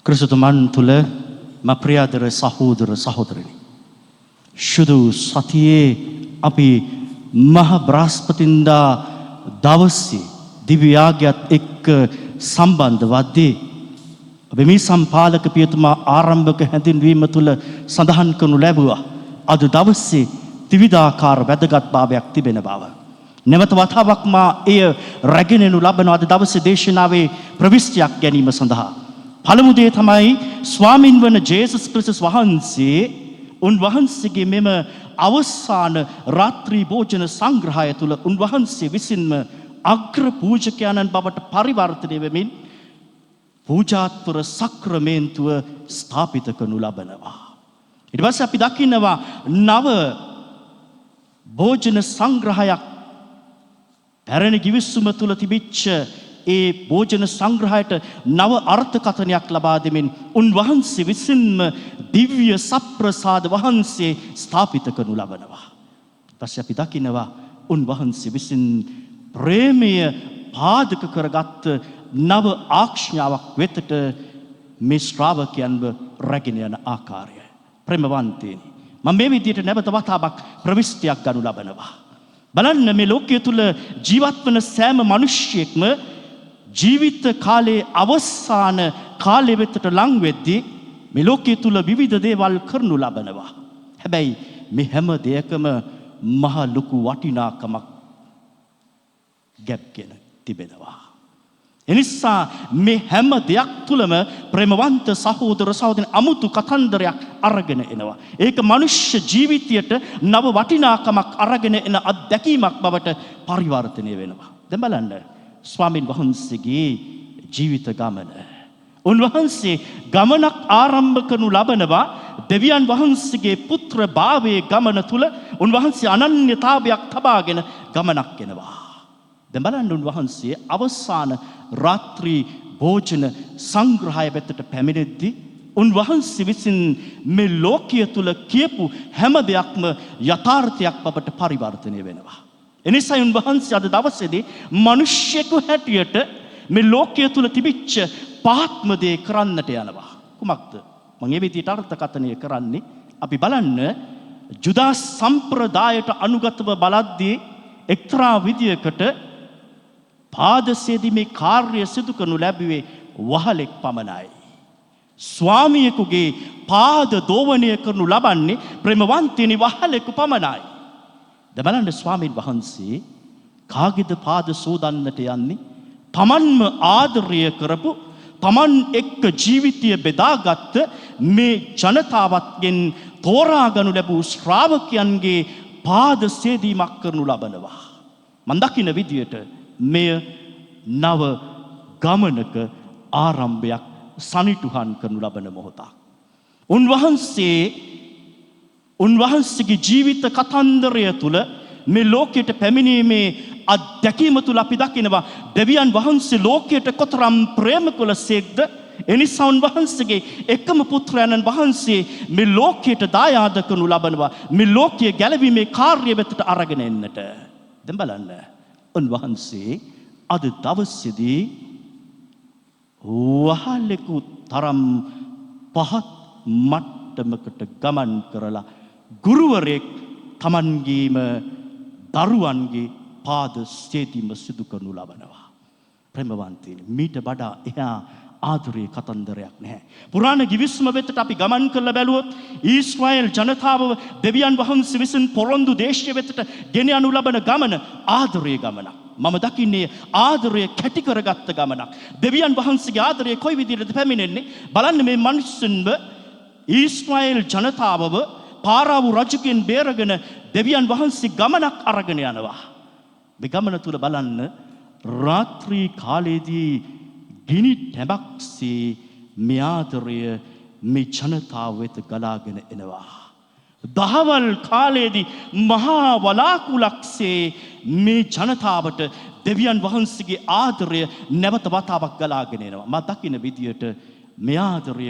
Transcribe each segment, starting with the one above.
ක්‍රිස්තුතුමන් තුළ මප්‍රියාදර සහෝදර සහෝදරනි. ශුදු සතියේ අපි මහ බ්‍රහස්පතින්දා දවසේ දිව්‍යාගයත් එක්ක සම්බන්ධ වද්දී අපි මේ සම්පාලක පියතුමා ආරම්භක හැඳින්වීම තුළ සඳහන් කරනු ලැබුවා. අද දවසේ ත්‍රිවිධාකාර වැදගත්භාවයක් තිබෙන බව. නැවත වතාවක් මා එය රැගෙනනු ලබන අද දවසේ දේශනාවේ ප්‍රවිෂ්ටියක් ගැනීම සඳහා. පළමු දේ තමයි ස්වාමින් වන ජේසුස් ක්‍රිස්තුස් වහන්සේ උන්වහන්සේගේ මෙම අවසාන රාත්‍රී භෝජන සංග්‍රහය තුළ උන්වහන්සේ විසින්ම අග්‍ර පූජකයන්න් බවට පරිවර්තනය වෙමින් පූජාත්පර සක්‍රමේන්තුව ස්ථාපිත කරනු ලබනවා. ඊට පස්සේ අපි දකිනවා නව භෝජන සංග්‍රහයක් පැරණි ගිවිසුම තුළ තිබිච්ච ඒ භෝජන සංග්‍රහයට නව අර්ථකථනයක් ලබා දෙමින් උන්වහන්සේ විසින්ම දිව්‍ය සප්‍රසාද වහන්සේ ස්ථාපිත කරනු ලබනවා. ඊපස්සේ අපි දකිනවා උන්වහන්සේ විසින් ප්‍රේමය පාදක කරගත් නව ආඥාවක් වෙතට මේ ශ්‍රාවකයන්ව රැගෙන යන ආකාරය. ප්‍රේමවන්තයනි, මම මේ විදිහට නැවත වතාවක් ප්‍රවිෂ්ටියක් ගනු ලබනවා. බලන්න, මේ ලෝකයේ තුල ජීවත් වන සෑම මිනිසියෙක්ම ජීවිත කාලයේ අවසාන කාලය වෙතට ලං වෙද්දී මේ ලෝකයේ තුල විවිධ දේවල් කරනු ලබනවා. හැබැයි මේ හැම දෙයකම මහ ලොකු වටිනාකමක් ගැබ්ගෙන තිබෙනවා. එනිසා මේ හැම දෙයක් තුළම ප්‍රේමවන්ත සහෝදර සහෝදරයන් අමුතු කතන්දරයක් අරගෙන එනවා. ඒක මනුෂ්‍ය ජීවිතයට නව වටිනාකමක් අරගෙන එන අත්දැකීමක් බවට පරිවර්තනය වෙනවා. දැන් බලන්න ස්වාමින් වහන්සේගේ ජීවිත ගමන. උන්වහන්සේ ගමනක් ආරම්භ කරනු ලබනවා දෙවියන් වහන්සේගේ පුත්‍ර භාවයේ ගමන තුල උන්වහන්සේ අනන්‍යතාවයක් තබාගෙන ගමනක් එනවා. දැන් බලන්න උන්වහන්සේ අවසාන රාත්‍රී භෝජන සංග්‍රහය වෙතට පැමිණෙද්දී උන්වහන්සේ විසින් මේ ලෝකයේ තුල කියපු හැම දෙයක්ම යථාර්ථයක් බවට පරිවර්තනය වෙනවා. එනිසා උන්වහන්සේ අද දවසේදී මිනිස්සෙකු හැටියට මේ ලෝකයේ තුල තිබිච්ච පහත්ම දේ කරන්නට යනවා. කුමක්ද? මම මේ විදිහට අර්ථකථනය කරන්නේ අපි බලන්න ජුදා සම්ප්‍රදායට අනුගතව බලද්දී එක්තරා විදියකට පාදසේදීමේ කාර්ය සිදු කරනු ලැබුවේ වහලෙක් පමණයි. ස්වාමියෙකුගේ පාද දෝවණය කරනු ලබන්නේ ප්‍රේමවන්තයනි වහලෙකු පමණයි. දැන් බලන්න ස්වාමීන් වහන්සේ කාගේද පාද සෝදන්නට යන්නේ? තමන්ම ආදරය කරපු, තමන් එක්ක ජීවිතය බෙදාගත්ත මේ ජනතාවත්ගෙන් තෝරාගනු ලැබූ ශ්‍රාවකයන්ගේ පාද සේදීමක් කරනු ලබනවා. මම දකින විදියට මෙය නව ගමනක ආරම්භයක් සනිටුහන් කරනු ලබන මොහොතක්. උන්වහන්සේගේ ජීවිත කතන්දරය තුළ මේ ලෝකයට පැමිණීමේ අත්දැකීම තුළ අපි දකිනවා දෙවියන් වහන්සේ ලෝකයට කොතරම් ප්‍රේම කළසේක්ද. එනිසා උන්වහන්සේගේ එකම පුත්‍රයන්න් වහන්සේ මේ ලෝකයට දායාද කරනු ලබනවා මේ ලෝකයේ ගැලවීමේ කාර්ය වෙතට අරගෙන එන්නට. දැන් බලන්න උන්වහන්සේ අද දවසේදී වහලෙකු තරම් පහත් මට්ටමකට ගමන් කරලා ගුරුවරයෙක් තමන්ගේම දරුවන්ගේ පාද සේදීම සිදු කරනු ලබනවා. ප්‍රේමවන්තයනි, මීට වඩා එහා ආදරේ කතන්දරයක් නැහැ. පුරාණ ගිවිසුම වෙතට අපි ගමන් කරලා බැලුවොත් ඊශ්‍රායෙල් ජනතාව දෙවියන් වහන්සේ විසින් පොරොන්දු දේශය වෙතට ගෙන යනු ලබන ගමන ආදරයේ ගමනක්. මම දකින්නේ ආදරය කැටි කරගත්ත ගමනක්. දෙවියන් වහන්සේගේ ආදරය කොයි විදිහටද පැමිණෙන්නේ? බලන්න මේ මිනිස්සුන්ව ඊශ්‍රායෙල් ජනතාවව පාරාවු රජුගෙන් බේරගෙන දෙවියන් වහන්සේ ගමනක් අරගෙන යනවා. මේ ගමන තුල බලන්න රාත්‍රී කාලයේදී ගිනි ටැඹක්සේ මේ ආදරය මේ ජනතාව වෙත ගලාගෙන එනවා. දහවල් කාලයේදී මහා වලාකුලක්සේ මේ ජනතාවට දෙවියන් වහන්සේගේ ආදරය නැවත වතාවක් ගලාගෙන එනවා. මා දකින විදියට මේ ආදරය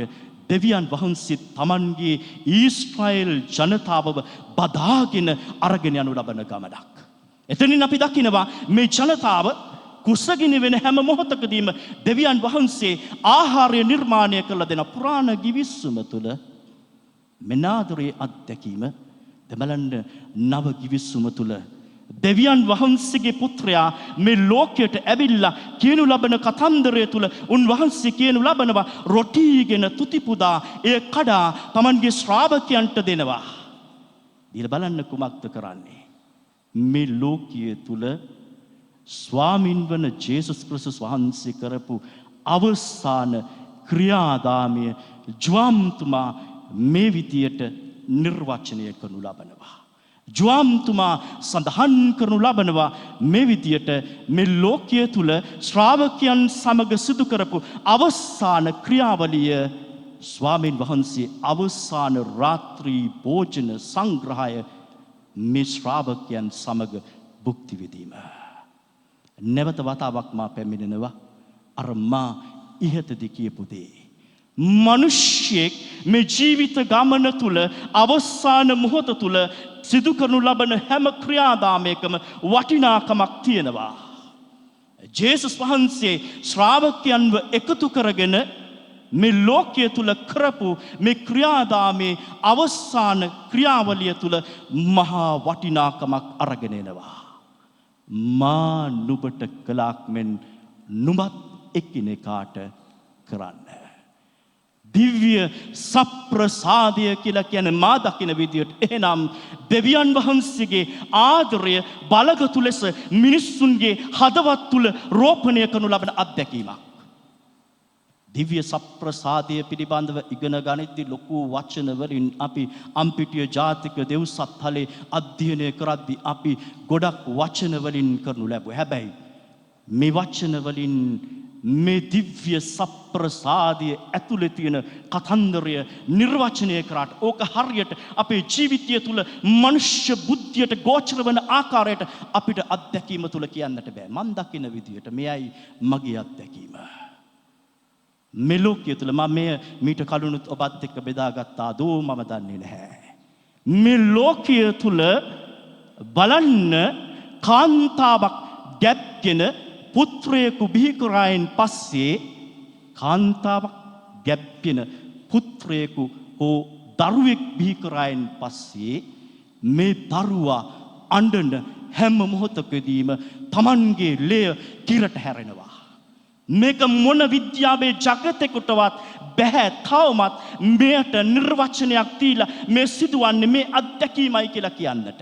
දෙවියන් වහන්සේ තමන්ගේ ඊශ්‍රායෙල් ජනතාවව බදාගෙන අරගෙන යනු ලබන ගමනක්. එතනින් අපි දකිනවා මේ ජනතාව කුසගිනි වෙන හැම මොහොතකදීම දෙවියන් වහන්සේ ආහාරය නිර්මාණය කළ දෙන පුරාණ ගිවිසුම තුළ මෙනාදුරේ අත්දැකීම දෙමළන්න නව ගිවිසුම තුළ දෙවියන් වහන්සේගේ පුත්‍රයා මේ ලෝකයට ඇවිල්ලා කියනු ලබන කතන්දරය තුළ උන්වහන්සේ කියනු ලබනවා රොටීගෙන තුතිපුදා එය කඩා Tamanගේ ශ්‍රාවකයන්ට දෙනවා. ඊළ බලන්න කුමක්ද කරන්නේ? මේ ලෝකයේ තුල ස්වාමින් වන ජේසුස් ක්‍රිස්තුස් වහන්සේ කරපු අවසාන ක්‍රියාදාමය ජුවම්තුමා මේ විදියට නිර්වචනය කරනු ලබනවා. ජුවම්තුමා සඳහන් කරනු ලබනවා මේ විදියට මේ ලෝකයේ තුල ශ්‍රාවකයන් සමග සිදු කරපු අවසාන ක්‍රියාවලිය ස්වාමීන් වහන්සේ අවසාන රාත්‍රී භෝජන සංග්‍රහය මේ ශ්‍රාවකයන් සමග භුක්ති විඳීම. නැවත වතාවක් මා පැමිණෙනවා අර මා ඉහතදී කියපු දේ. මිනිස්සෙක් මේ ජීවිත ගමන තුල අවසාන මොහොත තුල සිදු කරනු ලබන හැම ක්‍රියාදාමයකම වටිනාකමක් තියෙනවා. ජේසුස් වහන්සේ ශ්‍රාවකයන්ව එකතු කරගෙන මේ ලෝකයේ තුල කරපු මේ ක්‍රියාදාමේ අවසාන ක්‍රියාවලිය තුල මහා වටිනාකමක් අරගෙන එනවා. මා නුඹට කළාක් මෙන් නුඹත් එකිනෙකාට කරන්න. දිව්‍ය සප්‍රසාදය කියලා කියන්නේ මා දකින විදියට එහෙනම් දෙවියන් වහන්සේගේ ආදරය බලගතු ලෙස මිනිස්සුන්ගේ හදවත් තුල රෝපණය කරනු ලබන අත්දැකීමක්. දිව්‍ය සප්‍රසාදය පිළිබඳව ඉගෙන ගනිද්දී ලොකු වචන වලින් අපි අම්පිටිය ජාතික දෙව්සත්හලේ අධ්‍යයනය කරද්දී අපි ගොඩක් වචන වලින් කරනු ලැබුවා. හැබැයි මේ වචන වලින් මේ දිව්‍ය සප්‍රසාදය ඇතුළේ තියෙන කතන්දරය නිර්වචනය කරාට ඕක හරියට අපේ ජීවිතය තුළ මනුෂ්‍ය බුද්ධියට ගෝචර වන ආකාරයට අපිට අත්දැකීම තුළ කියන්නට බෑ. මන් දකින විදියට මෙයයි මගේ අත්දැකීම. මේ ලෝකයේ තුල මම මීට කලිනුත් ඔබත් එක්ක බෙදාගත්තා දෝ මම දන්නේ නැහැ. මේ ලෝකයේ තුල බලන්න කාන්තාවක් ගැබ්ගෙන පුත්‍රයෙකු බිහි කරායින් පස්සේ කාන්තාවක් ගැබ්ගෙන පුත්‍රයෙකු හෝ දරුවෙක් බිහි කරායින් පස්සේ මේ දරුවා අඬන හැම මොහොතකදීම Tamanගේ ලේ කිරට හැරෙනවා. මේක මොන විද්‍යාවේ ජගතෙකුටවත් බෑ තවමත් මෙයට නිර්වචනයක් දීලා මේ සිදුවන්නේ මේ අත්දැකීමයි කියලා කියන්නට.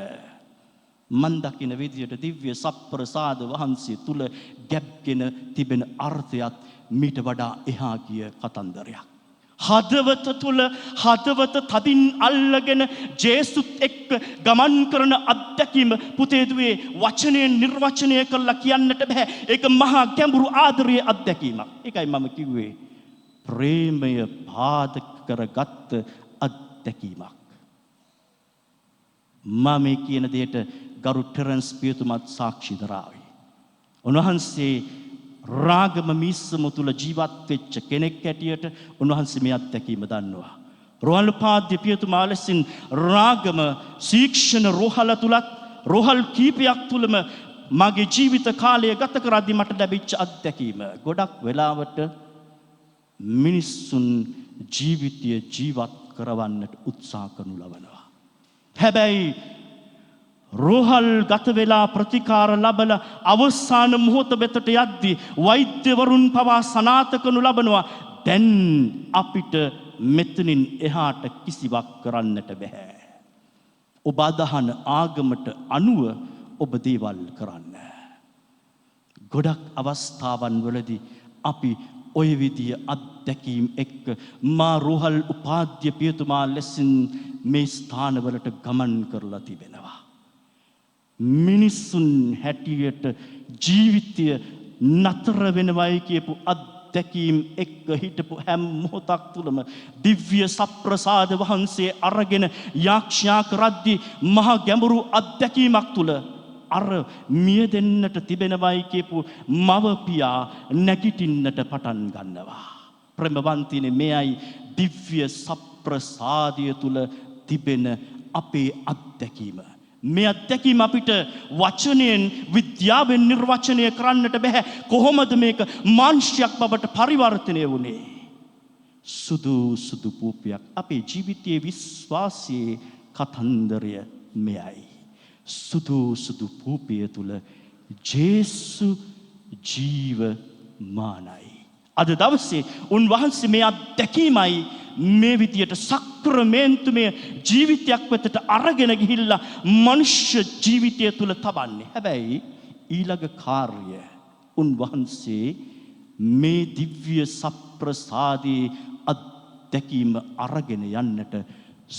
මන් දකින විදියට දිව්‍ය සප්‍රසාද වහන්සේ තුල ගැබ්ගෙන තිබෙන අර්ථයත් මීට වඩා එහා ගිය කතන්දරයක්. හදවත තුල හදවත තදින් අල්ලගෙන ජේසුත් එක්ක ගමන් කරන අත්දැකීම පුතේ දුවේ වචනයෙන් නිර්වචනය කරලා කියන්නට බෑ. ඒක මහා ගැඹුරු ආදරයේ අත්දැකීමක්. ඒකයි මම කිව්වේ ප්‍රේමය පාදක කරගත් අත්දැකීමක්. මම මේ කියන දෙයට ගරු ටෙරන්ස් පියතුමත් සාක්ෂි දරාවි. උන්වහන්සේ රාගම මිස්සම තුල ජීවත් වෙච්ච කෙනෙක් හැටියට උන්වහන්සේ මේ අත්දැකීම දන්නවා. රෝහල් පාද්‍ය පියතුමා ලෙසින් රාගම ශික්ෂණ රෝහල තුලත් රෝහල් කීපයක් තුලම මගේ ජීවිත කාලය ගත කරද්දී මට ලැබිච්ච අත්දැකීම ගොඩක් වෙලාවට මිනිසුන් ජීවිතය ජීවත් කරවන්නට උත්සාහ කරනු ලබනවා. හැබැයි රෝහල් ගත වෙලා ප්‍රතිකාර ලබල අවසාන මොහොත වෙතට යද්දී වෛද්‍යවරුන් පවා සනාථ කරනු ලබනවා දැන් අපිට මෙතනින් එහාට කිසිවක් කරන්නට බෑ. ඔබ අදහන ආගමට අනුව ඔබ දේවල් කරන්න. ගොඩක් අවස්ථාවන් වලදී අපි ඔය විදිය අත්දැකීම් එක්ක මා රෝහල් උපාධ්‍ය පියතුමා ලෙසින් මේ ස්ථානවලට ගමන් කරලා තිබෙනවා. මිනිසුන් හැටියට ජීවිතය නතර වෙනවයි කියපු අත්දැකීම් එක්ක හිටපු හැම මොහොතක් තුළම දිව්‍ය සප්‍රසාද වහන්සේ අරගෙන යාක්ෂා කරද්දී මහා ගැඹුරු අත්දැකීමක් තුළ අර මිය දෙන්නට තිබෙනවයි කියපු මවපියා නැගිටින්නට පටන් ගන්නවා. ප්‍රේමවන්තිනේ මෙයයි දිව්‍ය සප්‍රසාදය තුළ තිබෙන අපේ අත්දැකීම. මේ අත්දැකීම අපිට වචනයෙන් විද්‍යාවෙන් නිර්වචනය කරන්නට බෑ. කොහොමද මේක මාංශයක් බවට පරිවර්තනය වුණේ? සුදු සුදු පූපයක්. අපේ ජීවිතයේ විශ්වාසයේ කතන්දරය මෙයයි. සුදු සුදු පූපය තුල ජේසු ජීවමානයි. අද දවසේ උන්වහන්සේ මේ අත්දැකීමයි මේ විදියට සක්‍රමේන්තුමය ජීවිතයක් වෙතට අරගෙන ගිහිල්ලා මනුෂ්‍ය ජීවිතය තුල තබන්නේ. හැබැයි ඊළඟ කාර්ය උන්වහන්සේ මේ දිව්‍ය සප්‍රසාදී අත්දැකීම අරගෙන යන්නට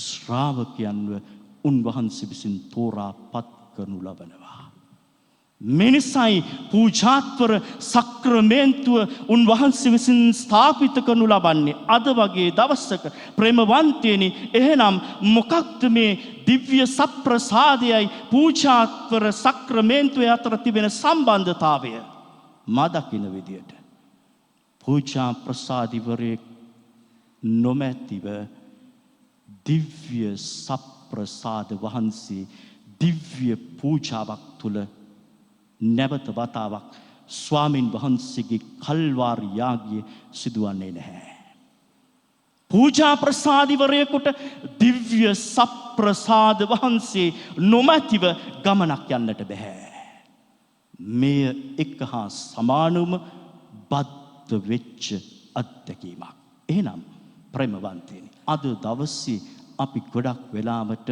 ශ්‍රාවකයන්ව උන්වහන්සේ විසින් තෝරාපත් කරනු ලබනවා. මිනිසයි පූජාත්වර සක්‍රමේන්තුව උන්වහන්සේ විසින් ස්ථාපිත කරනු ලබන්නේ. අද වගේ දවසක ප්‍රේමවන්තයනි, එහෙනම් මොකක්ද මේ දිව්‍ය සප්‍රසාදයයි පූජාත්වර සක්‍රමේන්තුවේ අතර තිබෙන සම්බන්ධතාවය? මා දකින විදියට පූජා ප්‍රසාදිවරයෙක් නොමැතිව දිව්‍ය සප්‍රසාද වහන්සේ දිව්‍ය පූජාවක් තුල නැවත වතාවක් ස්වාමින් වහන්සේගේ කල්වාරි යාගය සිදුවන්නේ නැහැ. පූජා ප්‍රසාදිවරයෙකුට දිව්‍ය සප්‍රසාද වහන්සේ නොමැතිව ගමනක් යන්නට බෑ. මෙය එක හා සමානවම බද්ධ වෙච්ච අත්දැකීමක්. එහෙනම් ප්‍රේමවන්තයනි, අද දවසේ අපි ගොඩක් වෙලාවට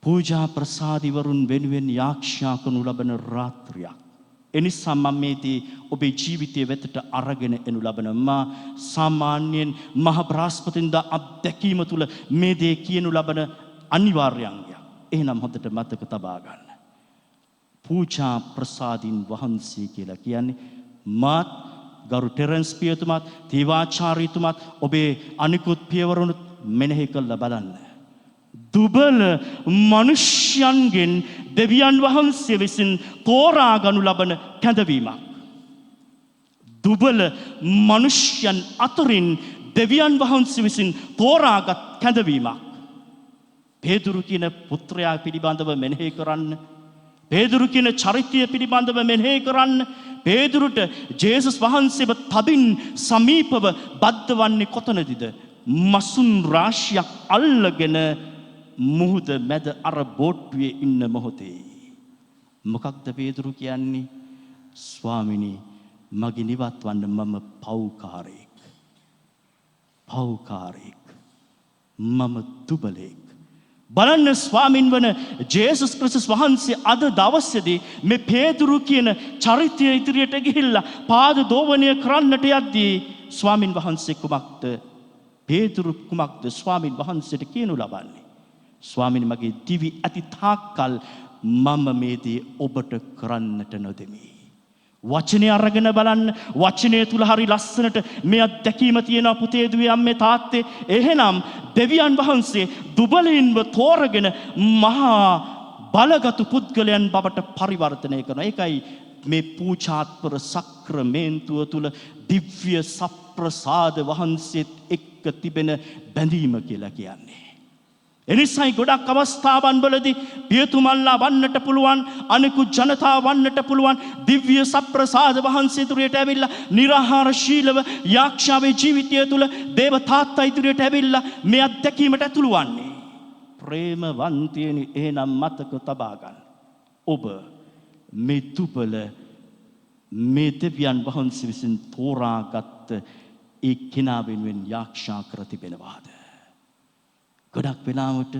පූජා ප්‍රසාදිවරුන් වෙනුවෙන් යාක්ෂා කරනු ලබන රාත්‍රියක්. එනිසා මම මේදී ඔබේ ජීවිතය වෙතට අරගෙන එනු ලබන මා සාමාන්‍යයෙන් මහ බ්‍රහස්පතින්දා අත්දැකීම තුල මේ දේ කියනු ලබන අනිවාර්ය අංගයක්. එහෙනම් හොඳට මතක තබා ගන්න. පූජා ප්‍රසාදින් වහන්සේ කියලා කියන්නේ මාත් ගරු ටෙරන්ස් පියතුමාත් තීවාචාරීතුමාත් ඔබේ අනිකුත් පියවරුනුත් මෙනෙහි කළා බලන්න. දුබල මනුෂ්‍යයන්ගෙන් දෙවියන් වහන්සේ විසින් තෝරා ගනු ලබන කැඳවීමක්. දුබල මනුෂ්‍යයන් අතරින් දෙවියන් වහන්සේ විසින් තෝරාගත් කැඳවීමක්. පේදුරු කියන පුත්‍රයා පිළිබඳව මෙනෙහි කරන්න. පේදුරු කියන චරිතය පිළිබඳව මෙනෙහි කරන්න. පේදුරුට ජේසුස් වහන්සේව තදින් සමීපව බද්ධ වන්නේ කොතනදද? මසුන් රාශියක් අල්ලගෙන මුහුද මැද අර බෝට්ටුවේ ඉන්න මොහොතේ. මොකක්ද පේදුරු කියන්නේ? ස්වාමිනී, මගේ නිවත් වන්න මම පව්කාරයෙක්. පව්කාරයෙක්. මම දුබලෙක්. බලන්න ස්වාමින් වන ජේසුස් ක්‍රිස්තුස් වහන්සේ අද දවසේදී මේ පේදුරු කියන චරිතය ඉදිරියට ගිහිල්ලා පාද දෝවණය කරන්නට යද්දී ස්වාමින් වහන්සේ කුමක්ද? පේදුරු කුමක්ද ස්වාමින් වහන්සේට කියනු ලබන්නේ? ස්වාමිනී, මගේ දිවි ඇති තාක්කල් මම මේ දේ ඔබට කරන්නට නොදෙමි. වචනය අරගෙන බලන්න. වචනය තුල හරි ලස්සනට මේ අත්දැකීම තියෙනවා පුතේ, දුවේ, අම්මේ, තාත්තේ. එහෙනම් දෙවියන් වහන්සේ දුබලයින්ව තෝරගෙන මහා බලගත් පුද්ගලයන් බවට පරිවර්තනය කරනවා. ඒකයි මේ පූජාත්වර සක්‍රමේන්තුව තුල දිව්‍ය සප්‍රසාද වහන්සේත් එක්ක තිබෙන බැඳීම කියලා කියන්නේ. එනිසායි ගොඩක් අවස්ථාවන් වලදී පියතුමල්ලා වන්නට පුළුවන්, අනිකුත් ජනතාව වන්නට පුළුවන් දිව්‍ය සප්‍රසාද වහන්සේ ඉදිරියට ඇවිල්ලා නිරාහාරශීලව යාක්ෂාවේ ජීවිතය තුළ දේව තාත්තා ඉදිරියට ඇවිල්ලා මේ අත්දැකීමට ඇතුළු වන්නේ. ප්‍රේමවන්තයනි, එහෙනම් මතක තබා ගන්න. ඔබ මේ දුබල මේ දෙවියන් වහන්සේ විසින් තෝරාගත් ඒ කෙනා වෙනුවෙන් යාක්ෂා කර තිබෙනවාද? ගොඩක් වෙලාවට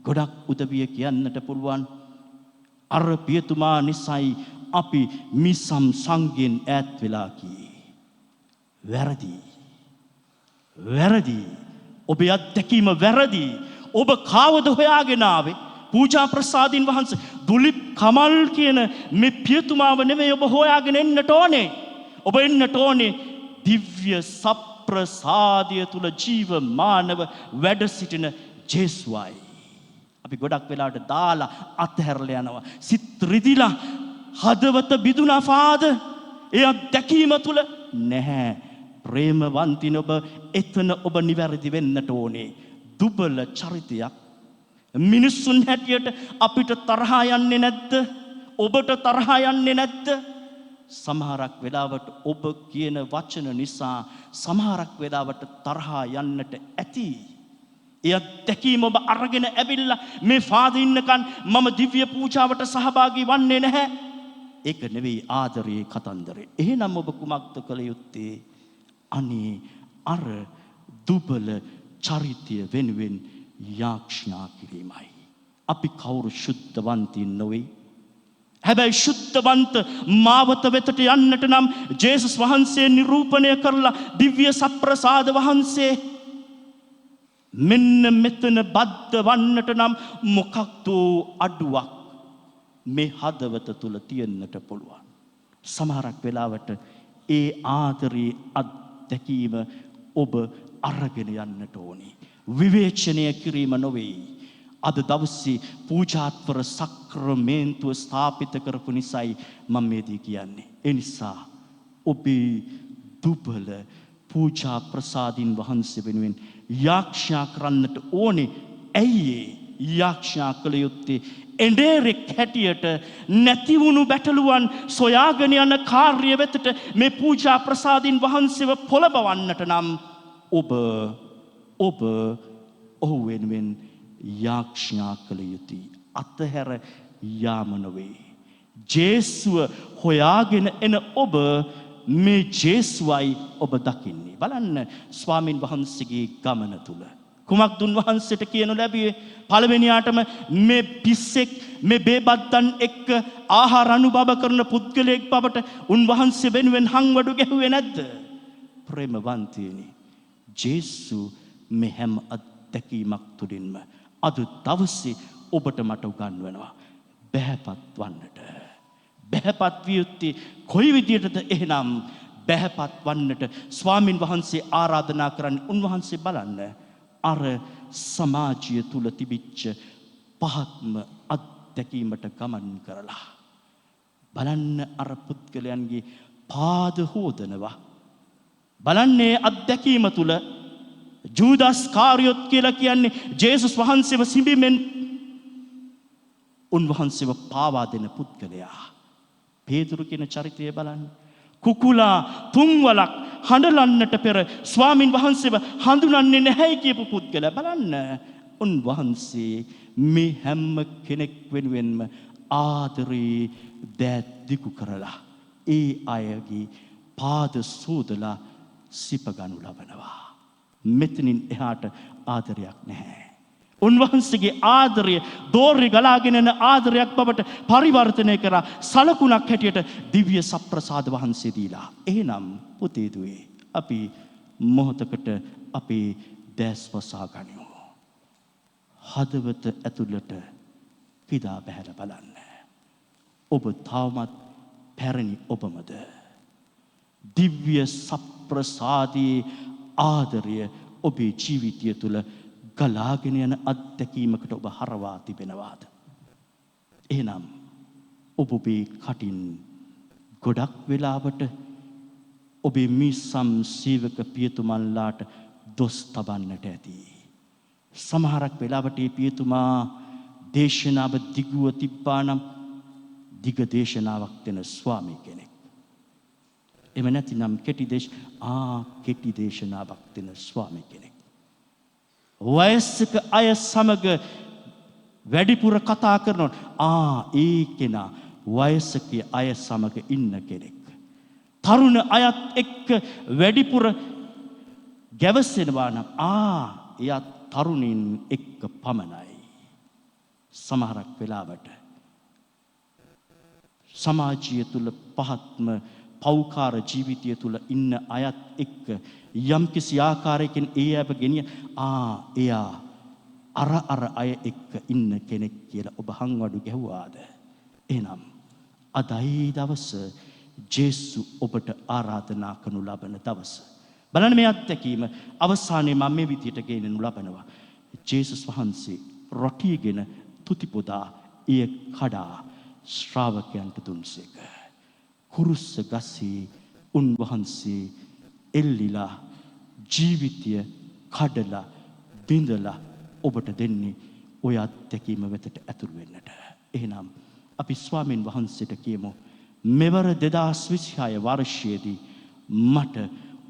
ගොඩක් උදවිය කියන්නට පුළුවන්, අර පියතුමා නිසයි අපි මිසම් සංගෙන් ඈත් වෙලා කී. වැරදි. වැරදි. ඔබේ අත්දැකීම වැරදි. ඔබ කාවද හොයාගෙන ආවේ? පූජා ප්‍රසාදින් වහන්සේ දුලිප් කමල් කියන මේ පියතුමාව නෙමෙයි ඔබ හොයාගෙන එන්නට ඕනේ. ඔබ එන්නට ඕනේ දිව්‍ය සප්‍රසාදය තුල ජීවමානව වැඩ සිටින ජේසුවයි. අපි ගොඩක් වෙලාවට දාලා අත්හැරලා යනවා. සිත් රිදිලා හදවත බිඳුනා පාද ඒ අත්දැකීම තුල නැහැ. ප්‍රේමවන්තින ඔබ එතන ඔබ නිවැරදි වෙන්නට ඕනේ. දුබල චරිතයක් මිනිස්සුන් හැටියට අපිට තරහා යන්නේ නැද්ද? ඔබට තරහා යන්නේ නැද්ද? සමහරක් වෙලාවට ඔබ කියන වචන නිසා සමහරක් වෙලාවට තරහා යන්නට ඇති. එය දැකීම ඔබ අරගෙන ඇවිල්ලා මේ ෆාදර් ඉන්නකන් මම දිව්‍ය පූජාවට සහභාගී වන්නේ නැහැ. ඒක නෙවෙයි ආදරයේ කතන්දරේ. එහෙනම් ඔබ කුමක්ද කළ යුත්තේ? අනේ අර දුබල චරිතය වෙනුවෙන් යාඥා කිරීමයි. අපි කවුරු ශුද්ධවන්තයින් නොවේ. හැබැයි ශුද්ධවන්ත මාවත වෙතට යන්නට නම් ජේසුස් වහන්සේ නිරූපණය කරලා දිව්‍ය සප්‍රසාද වහන්සේ මෙන්න මෙතන බද්ධ වන්නට නම් මොකක්ද අඩුවක් මේ හදවත තුල තියෙන්නට පුළුවන්. සමහරක් වෙලාවට ඒ ආදරේ අත්දැකීම ඔබ අරගෙන යන්නට ඕනේ. විවේචනය කිරීම නොවේ. අද දවසේ පූජාත්වර සක්‍රමේන්තුව ස්ථාපිත කරපු නිසායි මම මේ දී කියන්නේ. ඒ නිසා ඔබේ දුබල පූජා ප්‍රසාදින් වහන්සේ වෙනුවෙන් යාඥා කරන්නට ඕනේ. ඇයි යාඥා කළ යුත්තේ? එඬේරෙක් හැටියට නැති වුණු බැටළුවන් සොයාගෙන යන කාර්ය වෙතට මේ පූජා ප්‍රසාදින් වහන්සේව පොළඹවන්නට නම් ඔබ ඔහු වෙනුවෙන් යාඥා කළ යුතුයි. අතහැර යාම නොවේ. ජේසුව හොයාගෙන එන ඔබ මේ ජේසුවයි ඔබ දකින්නේ. බලන්න ස්වාමින් වහන්සේගේ ගමන තුල කුමක්ද උන්වහන්සේට කියනු ලැබුවේ? පළවෙනියාටම මේ පිස්සෙක් මේ බේබද්දන් එක්ක ආහාර අනුභව කරන පුද්ගලයෙක් බවට උන්වහන්සේ වෙනුවෙන් හංවඩු ගැහුවේ නැද්ද? ප්‍රේමවන්තයනි, ජේසු මේ හැම අත්දැකීමක් තුළින්ම අද දවසේ ඔබට මට උගන්වනවා බැහැපත් වන්නට. බැහැපත් විය යුත්තේ කොයි විදියටද? එහෙනම් බැහැපත් වන්නට ස්වාමින් වහන්සේ ආරාධනා කරන්නේ උන්වහන්සේ බලන්න අර සමාජය තුල තිබිච්ච පහත්ම අත්දැකීමට ගමන් කරලා බලන්න අර පුද්ගලයන්ගේ පාද හොදනවා. බලන්නේ අත්දැකීම තුල ජූදස් කාරියොත් කියලා කියන්නේ ජේසුස් වහන්සේව සිඹිමින් උන්වහන්සේව පාවා දෙන පුද්ගලයා. පේතුරු කියන චරිතය බලන්න. කුකුලා තුන්වලක් හඬලන්නට පෙර ස්වාමින් වහන්සේව හඳුනන්නේ නැහැ කියපු පුද්ගලයා. බලන්න උන්වහන්සේ මේ හැම කෙනෙක් වෙනුවෙන්ම ආදරේ දෑත් දිගු කරලා ඒ අයගේ පාද සෝදලා සිපගනු ලබනවා. මෙතනින් එහාට ආදරයක් නැහැ. උන්වහන්සේගේ ආදරය දෝරේ ගලාගෙන යන ආදරයක් බවට පරිවර්තනය කරා සලකුණක් හැටියට දිව්‍ය සප්‍රසාද වහන්සේ දීලා. එහෙනම් පුතේ දුවේ අපි මොහොතකට අපේ දැස් වසා ගනිමු. හදවත ඇතුළට පිදා බහැලා බලන්න. ඔබ තවමත් පැරණි ඔබමද? දිව්‍ය සප්‍රසාදයේ ආදරය ඔබේ ජීවිතය තුළ ගලාගෙන යන අත්දැකීමකට ඔබ හරවා තිබෙනවාද? එහෙනම් ඔබේ කටින් ගොඩක් වෙලාවට ඔබේ මිසම් සීවක පියතුමන්ලාට දොස් තබන්නට ඇති. සමහරක් වෙලාවට මේ පියතුමා දේශනාව දිගුව තිබ්බා නම් දිග දේශනාවක් දෙන ස්වාමී කෙනෙක්. එම නැතිනම් කෙටි දේශනාවක් දෙන ස්වාමී කෙනෙක්. වයස්ක අය සමග වැඩිපුර කතා කරනවා. ඒ කෙනා වයසක අය සමග ඉන්න කෙනෙක්. තරුණ අයත් එක්ක වැඩිපුර ගැවසෙනවා නම් එයා තරුණින් එක්ක පමණයි. සමහරක් වෙලාවට සමාජය තුල පහත්ම පෞකාර ජීවිතය තුල ඉන්න අයත් එක්ක යම් කිසි ආකාරයකින් ඒ අප ගෙනිය එයා අර අය එක්ක ඉන්න කෙනෙක් කියලා ඔබ හංවඩු ගැහුවාද? එහෙනම් අදයි දවස ජේසු ඔබට ආරාධනා කරනු ලබන දවස. බලන්න මේ අත්දැකීම අවසානයේ මම මේ විදියට ගෙනනු ලබනවා. ජේසුස් වහන්සේ රොටියගෙන තුතිපොදා එය කඩා ශ්‍රාවකයන්ට දුන්සේක. කුරුස්ස ගසේ උන්වහන්සේ එල්ලිලා ජීවිතය කඩලා බිඳලා ඔබට දෙන්නේ ඔය අත්දැකීම වෙතට ඇතුළු වෙන්නට. එහෙනම් අපි ස්වාමින් වහන්සේට කියමු මෙවර 2026 වර්ෂයේදී මට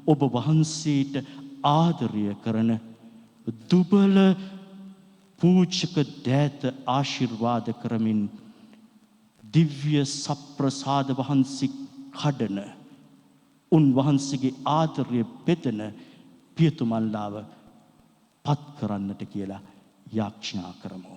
ඔබ වහන්සේට ආදරය කරන දුබල පූජක දෑත ආශිර්වාද කරමින් දිව්‍ය සප්‍රසාද වහන්සේ කඩන උන්වහන්සේගේ ආදරය බෙදෙන පියතුමන්ලාව පත් කරන්නට කියලා යාඥා කරමු.